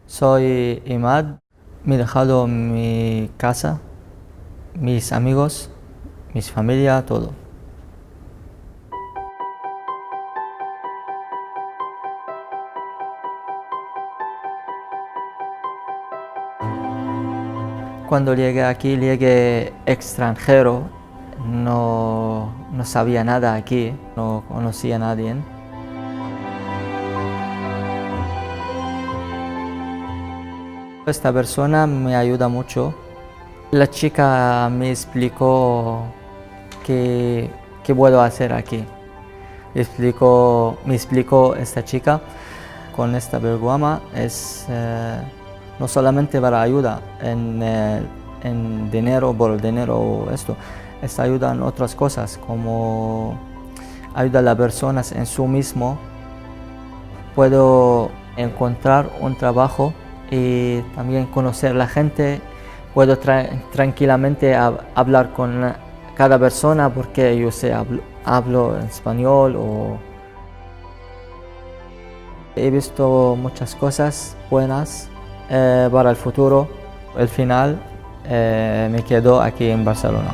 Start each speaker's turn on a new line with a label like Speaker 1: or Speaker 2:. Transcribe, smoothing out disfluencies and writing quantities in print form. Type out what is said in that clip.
Speaker 1: Soy Imad, me he dejado mi casa, mis amigos, mis familia, todo. Cuando llegué aquí, llegué extranjero, no sabía nada aquí, no conocía a nadie. Esta persona me ayuda mucho. La chica me explicó qué puedo hacer aquí. Me explicó esta chica con esta programa es no solamente para ayuda en dinero, por el dinero o esto, es ayuda en otras cosas como ayuda a las personas en su mismo. Puedo encontrar un trabajo y también conocer a la gente. Puedo tranquilamente hablar con cada persona porque yo sé, hablo español o he visto muchas cosas buenas para el futuro. El final me quedo aquí en Barcelona.